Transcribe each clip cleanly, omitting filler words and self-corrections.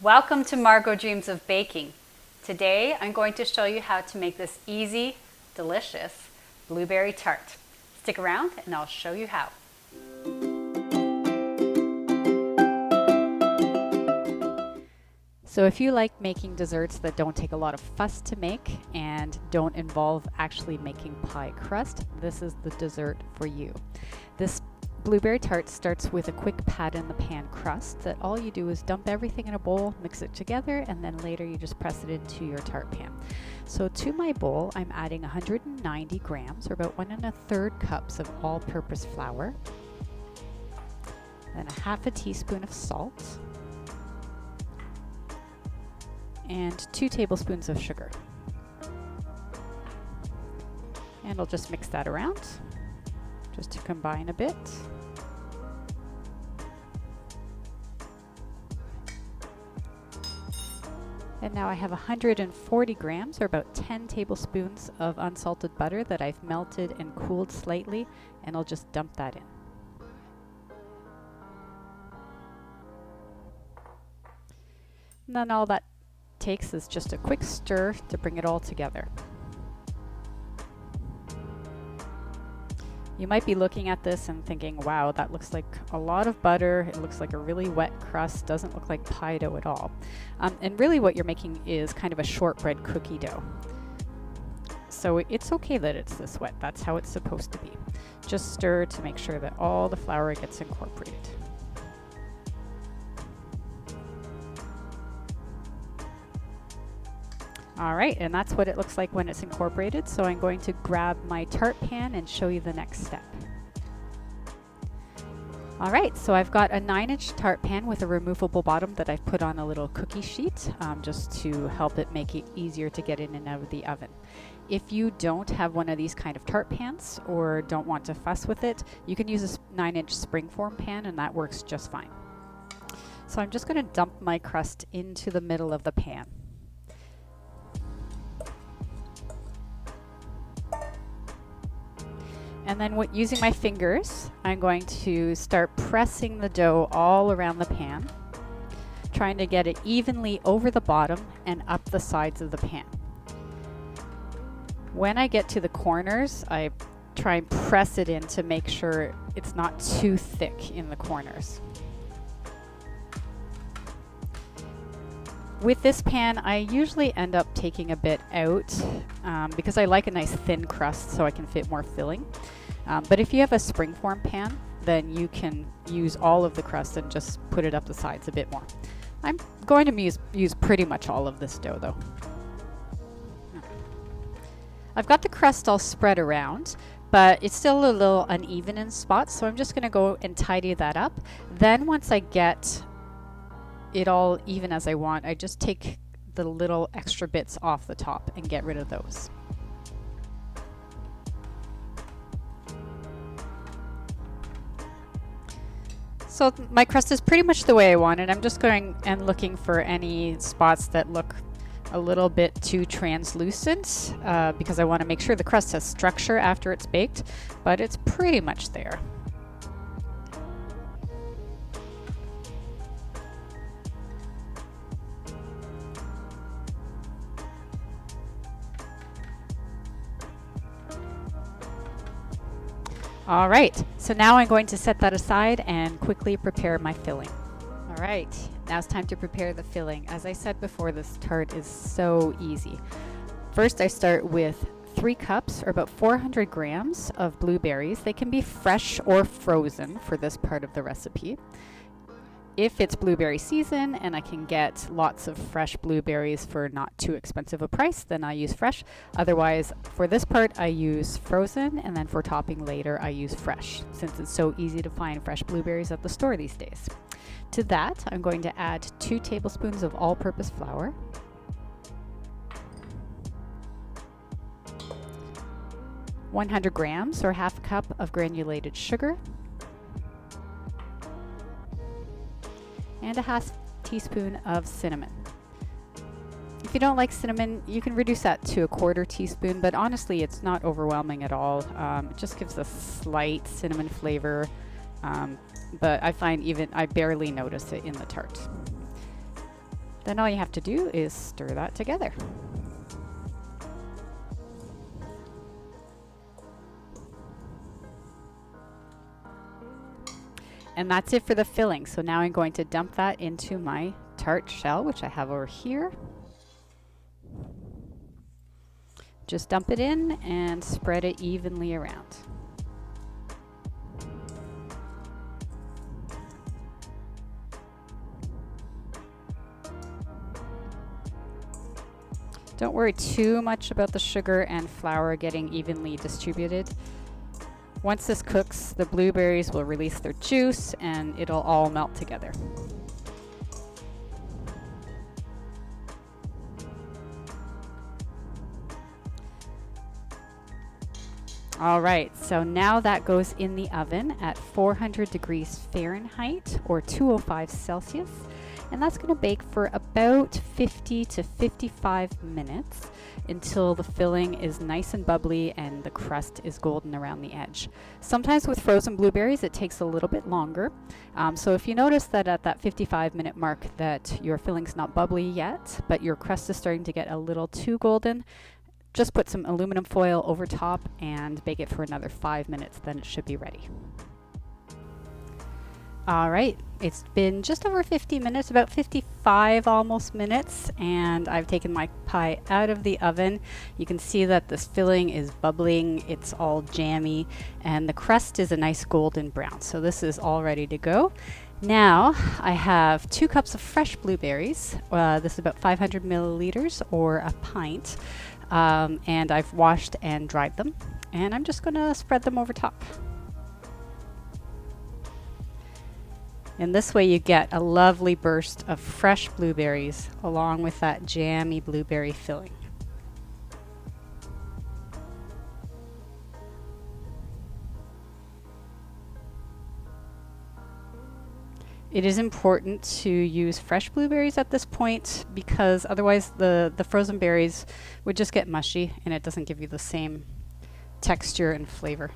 Welcome to Margot Dreams of Baking. Today I'm going to show you how to make this easy, delicious blueberry tart. Stick around and I'll show you how. So if you like making desserts that don't take a lot of fuss to make and don't involve actually making pie crust, this is the dessert for you. This blueberry tart starts with a quick pat in the pan crust that all you do is dump everything in a bowl, mix it together, and then later you just press it into your tart pan. So to my bowl, I'm adding 190 grams, or about 1 1/3 cups of all-purpose flour, then a half a teaspoon of salt, and 2 tablespoons of sugar. And I'll just mix that around just to combine a bit. And now I have 140 grams, or about 10 tablespoons of unsalted butter that I've melted and cooled slightly, and I'll just dump that in. And then all that takes is just a quick stir to bring it all together. You might be looking at this and thinking, wow, that looks like a lot of butter. It looks like a really wet crust. Doesn't look like pie dough at all. And really what you're making is kind of a shortbread cookie dough. So it's okay that it's this wet. That's how it's supposed to be. Just stir to make sure that all the flour gets incorporated. All right, and that's what it looks like when it's incorporated. So I'm going to grab my tart pan and show you the next step. All right, so I've got a 9-inch tart pan with a removable bottom that I've put on a little cookie sheet just to help it make it easier to get in and out of the oven. If you don't have one of these kind of tart pans or don't want to fuss with it, you can use a 9-inch springform pan and that works just fine. So I'm just going to dump my crust into the middle of the pan. And then using my fingers, I'm going to start pressing the dough all around the pan, trying to get it evenly over the bottom and up the sides of the pan. When I get to the corners, I try and press it in to make sure it's not too thick in the corners. With this pan, I usually end up taking a bit out because I like a nice thin crust so I can fit more filling. But if you have a springform pan, then you can use all of the crust and just put it up the sides a bit more. I'm going to use pretty much all of this dough though. I've got the crust all spread around, but it's still a little uneven in spots, so I'm just going to go and tidy that up. Then once I get it all even as I want, I just take the little extra bits off the top and get rid of those. So my crust is pretty much the way I want it. I'm just going and looking for any spots that look a little bit too translucent because I want to make sure the crust has structure after it's baked, but it's pretty much there. All right, so now I'm going to set that aside and quickly prepare my filling. All right, now it's time to prepare the filling. As I said before, this tart is so easy. First, I start with 3 cups, or about 400 grams of blueberries. They can be fresh or frozen for this part of the recipe. If it's blueberry season and I can get lots of fresh blueberries for not too expensive a price, then I use fresh. Otherwise, for this part, I use frozen, and then for topping later, I use fresh, since it's so easy to find fresh blueberries at the store these days. To that, I'm going to add 2 tablespoons of all-purpose flour, 100 grams or half a cup of granulated sugar, and a half teaspoon of cinnamon. If you don't like cinnamon, you can reduce that to 1/4 teaspoon, but honestly, it's not overwhelming at all. It just gives a slight cinnamon flavor, but I find I barely notice it in the tart. Then all you have to do is stir that together. And that's it for the filling. So now I'm going to dump that into my tart shell, which I have over here. Just dump it in and spread it evenly around. Don't worry too much about the sugar and flour getting evenly distributed. Once this cooks, the blueberries will release their juice and it'll all melt together. All right, so now that goes in the oven at 400 degrees Fahrenheit or 205 Celsius. And that's going to bake for about 50 to 55 minutes until the filling is nice and bubbly and the crust is golden around the edge. Sometimes with frozen blueberries it takes a little bit longer. So if you notice that at that 55-minute mark that your filling's not bubbly yet, but your crust is starting to get a little too golden, just put some aluminum foil over top and bake it for another 5 minutes, then it should be ready. All right, it's been just over 50 minutes, about 55 almost minutes, and I've taken my pie out of the oven. You can see that this filling is bubbling, it's all jammy, and the crust is a nice golden brown. So this is all ready to go. Now I have 2 cups of fresh blueberries. This is about 500 milliliters or a pint, and I've washed and dried them, and I'm just gonna spread them over top. And this way you get a lovely burst of fresh blueberries along with that jammy blueberry filling. It is important to use fresh blueberries at this point because otherwise the frozen berries would just get mushy and it doesn't give you the same texture and flavor.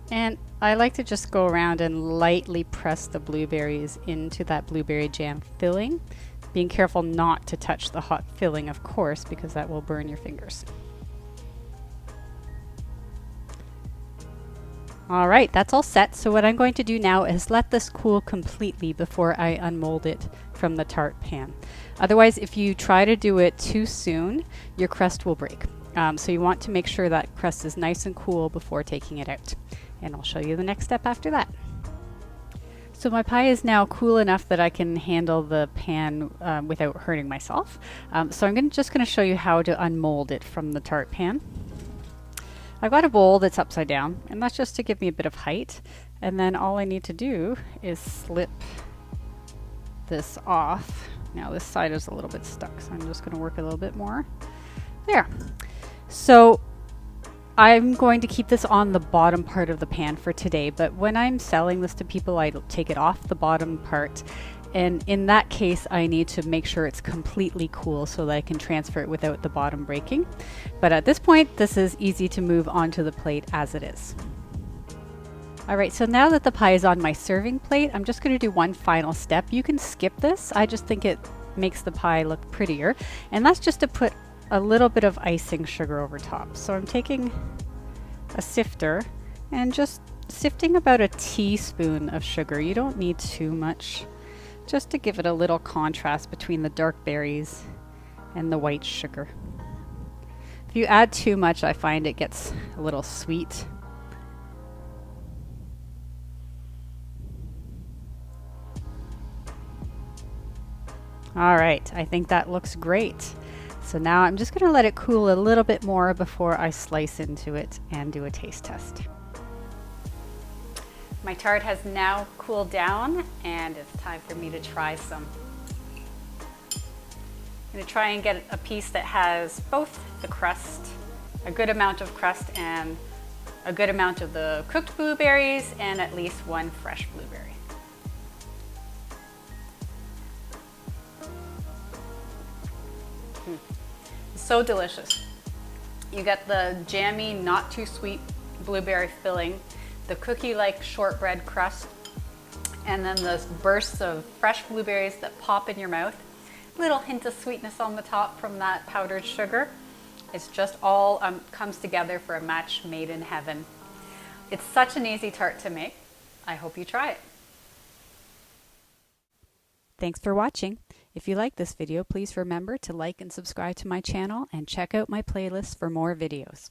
And I like to just go around and lightly press the blueberries into that blueberry jam filling, being careful not to touch the hot filling, of course, because that will burn your fingers. All right, that's all set. So what I'm going to do now is let this cool completely before I unmold it from the tart pan. Otherwise, if you try to do it too soon, your crust will break. So you want to make sure that crust is nice and cool before taking it out. And I'll show you the next step after that. So my pie is now cool enough that I can handle the pan without hurting myself. So I'm just going to show you how to unmold it from the tart pan. I've got a bowl that's upside down, and that's just to give me a bit of height. And then all I need to do is slip this off. Now this side is a little bit stuck, so I'm just going to work a little bit more. There. So I'm going to keep this on the bottom part of the pan for today, but when I'm selling this to people, I take it off the bottom part. And in that case, I need to make sure it's completely cool so that I can transfer it without the bottom breaking. But at this point, this is easy to move onto the plate as it is. All right, so now that the pie is on my serving plate, I'm just going to do one final step. You can skip this. I just think it makes the pie look prettier. And that's just to put a little bit of icing sugar over top. So I'm taking a sifter and just sifting about a teaspoon of sugar. You don't need too much, just to give it a little contrast between the dark berries and the white sugar. If you add too much, I find it gets a little sweet. All right, I think that looks great. So now I'm just going to let it cool a little bit more before I slice into it and do a taste test. My tart has now cooled down and it's time for me to try some. I'm going to try and get a piece that has both the crust, a good amount of crust, and a good amount of the cooked blueberries, and at least one fresh blueberry. So delicious. You get the jammy, not too sweet blueberry filling, the cookie-like shortbread crust, and then those bursts of fresh blueberries that pop in your mouth. Little hint of sweetness on the top from that powdered sugar. It's just all comes together for a match made in heaven. It's such an easy tart to make. I hope you try it. Thanks for watching. If you like this video, please remember to like and subscribe to my channel and check out my playlist for more videos.